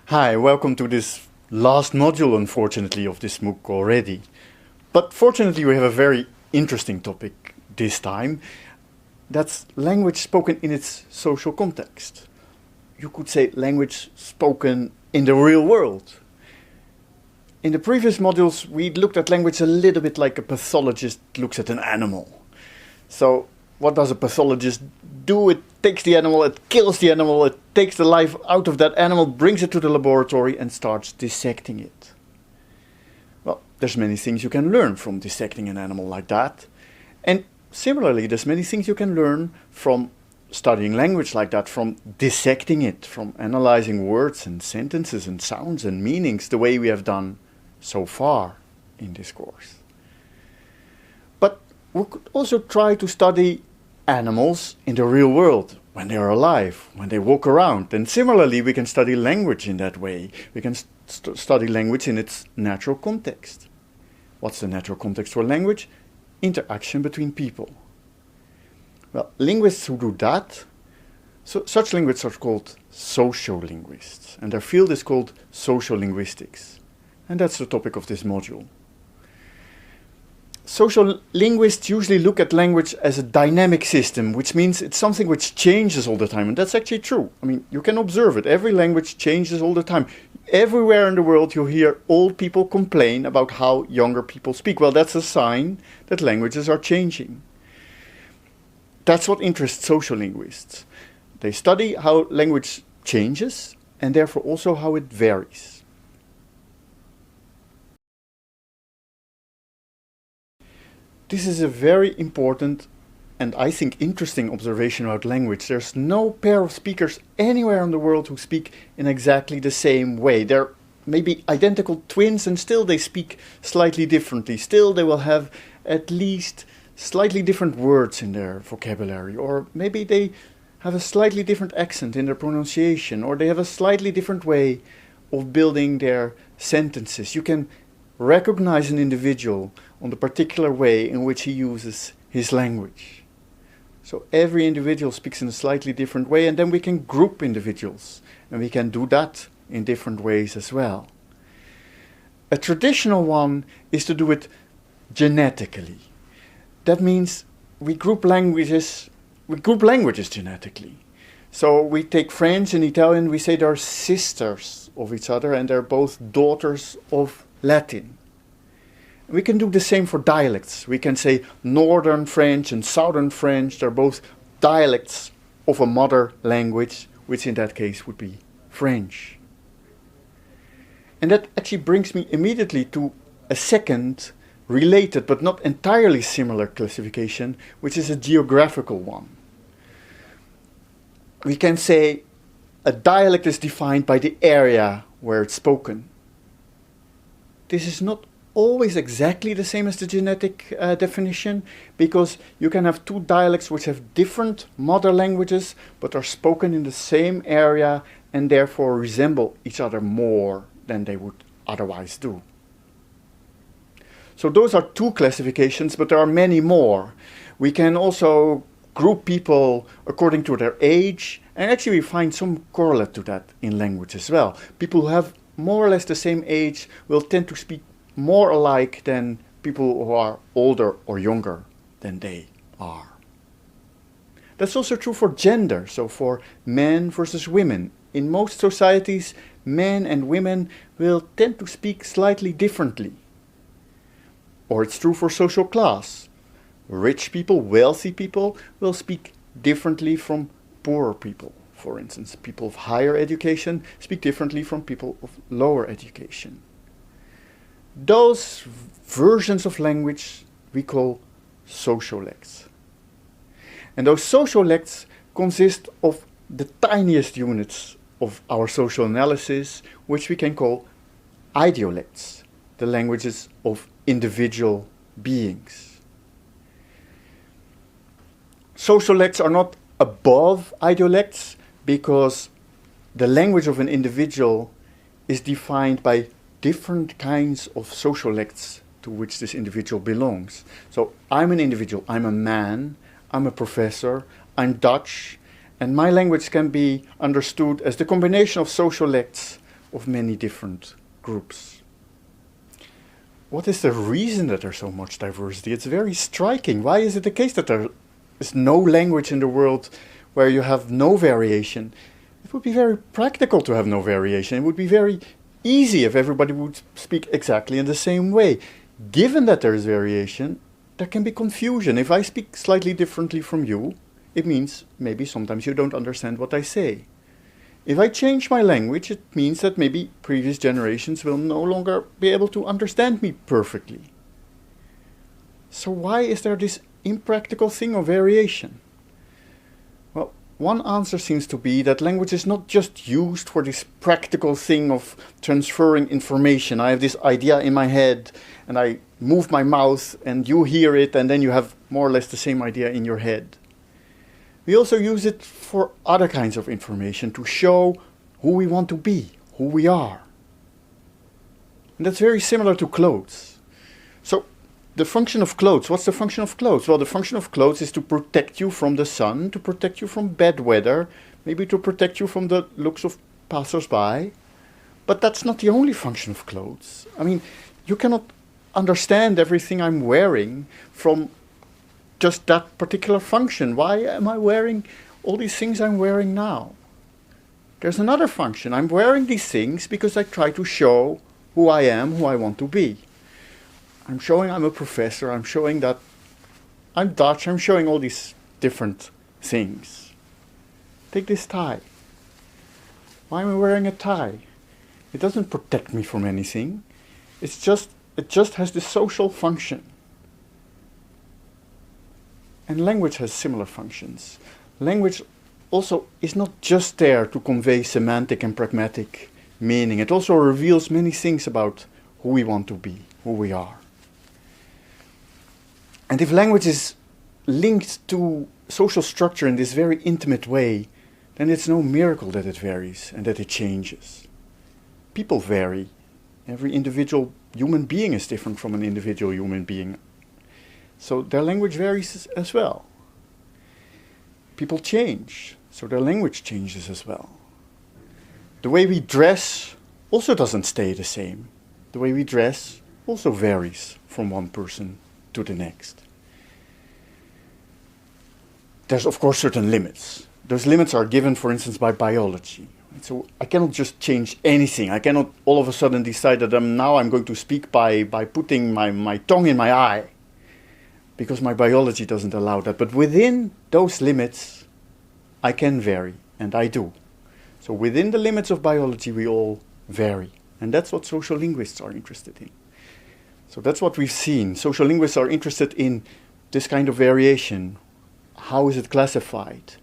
Hi, welcome to this last module, unfortunately, of this MOOC already. But fortunately, we have a very interesting topic this time. That's language spoken in its social context. You could say language spoken in the real world. In the previous modules, we looked at language a little bit like a pathologist looks at an animal. So, what does a pathologist do? It takes the animal, it kills the animal, it takes the life out of that animal, brings it to the laboratory and starts dissecting it. Well, there's many things you can learn from dissecting an animal like that. And similarly, there's many things you can learn from studying language like that, from dissecting it, from analyzing words and sentences and sounds and meanings the way we have done so far in this course. But we could also try to study animals in the real world, when they are alive, when they walk around. And similarly, we can study language in that way. We can study language in its natural context. What's the natural context for language? Interaction between people. Well, linguists who do that, such linguists are called sociolinguists, and their field is called sociolinguistics. And that's the topic of this module. Social linguists usually look at language as a dynamic system, which means it's something which changes all the time. And that's actually true. I mean, you can observe it. Every language changes all the time. Everywhere in the world you hear old people complain about how younger people speak. Well, that's a sign that languages are changing. That's what interests social linguists. They study how language changes and therefore also how it varies. This is a very important and I think interesting observation about language. There's no pair of speakers anywhere in the world who speak in exactly the same way. They're maybe identical twins and still they speak slightly differently. Still they will have at least slightly different words in their vocabulary, or maybe they have a slightly different accent in their pronunciation, or they have a slightly different way of building their sentences. You can recognize an individual on the particular way in which he uses his language. So every individual speaks in a slightly different way, and then we can group individuals, and we can do that in different ways as well. A traditional one is to do it genetically. That means we group languages genetically. So we take French and Italian, we say they're sisters of each other and they're both daughters of Latin. We can do the same for dialects. We can say Northern French and Southern French, they're both dialects of a mother language, which in that case would be French. And that actually brings me immediately to a second related but not entirely similar classification, which is a geographical one. We can say a dialect is defined by the area where it's spoken. This is not always exactly the same as the genetic definition, because you can have two dialects which have different mother languages but are spoken in the same area and therefore resemble each other more than they would otherwise do. So those are two classifications, but there are many more. We can also group people according to their age, and actually we find some correlate to that in language as well. People who have more or less the same age will tend to speak more alike than people who are older or younger than they are. That's also true for gender, so for men versus women. In most societies, men and women will tend to speak slightly differently. Or it's true for social class. Rich people, wealthy people will speak differently from poorer people. For instance, people of higher education speak differently from people of lower education. Those versions of language we call sociolects. And those sociolects consist of the tiniest units of our social analysis, which we can call idiolects, the languages of individual beings. Sociolects are not above idiolects because the language of an individual is defined by different kinds of sociolects to which this individual belongs. So I'm an individual, I'm a man, I'm a professor, I'm Dutch, and my language can be understood as the combination of sociolects of many different groups. What is the reason that there's so much diversity? It's very striking. Why is it the case that there is no language in the world where you have no variation? It would be very practical to have no variation. It would be very easy if everybody would speak exactly in the same way. Given that there is variation, there can be confusion. If I speak slightly differently from you, it means maybe sometimes you don't understand what I say. If I change my language, it means that maybe previous generations will no longer be able to understand me perfectly. So why is there this impractical thing of variation? Well, one answer seems to be that language is not just used for this practical thing of transferring information. I have this idea in my head and I move my mouth and you hear it and then you have more or less the same idea in your head. We also use it for other kinds of information to show who we want to be, who we are. And that's very similar to clothes. So the function of clothes, what's the function of clothes? Well, the function of clothes is to protect you from the sun, to protect you from bad weather, maybe to protect you from the looks of passers-by. But that's not the only function of clothes. I mean, you cannot understand everything I'm wearing from just that particular function. Why am I wearing all these things I'm wearing now? There's another function. I'm wearing these things because I try to show who I am, who I want to be. I'm showing I'm a professor, I'm showing that I'm Dutch, I'm showing all these different things. Take this tie. Why am I wearing a tie? It doesn't protect me from anything. It just has this social function. And language has similar functions. Language also is not just there to convey semantic and pragmatic meaning. It also reveals many things about who we want to be, who we are. And if language is linked to social structure in this very intimate way, then it's no miracle that it varies and that it changes. People vary. Every individual human being is different from an individual human being. So their language varies as well. People change, so their language changes as well. The way we dress also doesn't stay the same. The way we dress also varies from one person to the next. There's of course certain limits. Those limits are given, for instance, by biology. So I cannot just change anything. I cannot all of a sudden decide that now I'm going to speak by putting my tongue in my eye, because my biology doesn't allow that. But within those limits, I can vary, and I do. So within the limits of biology, we all vary. And that's what social linguists are interested in. So that's what we've seen. Social linguists are interested in this kind of variation. How is it classified?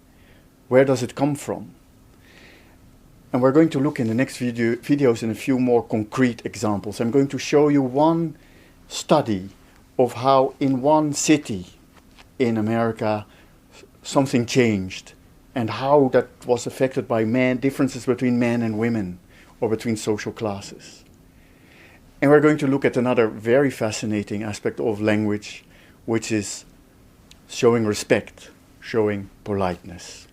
Where does it come from? And we're going to look in the next videos in a few more concrete examples. I'm going to show you one study of how in one city in America something changed and how that was affected by differences between men and women or between social classes. And we're going to look at another very fascinating aspect of language, which is showing respect, showing politeness.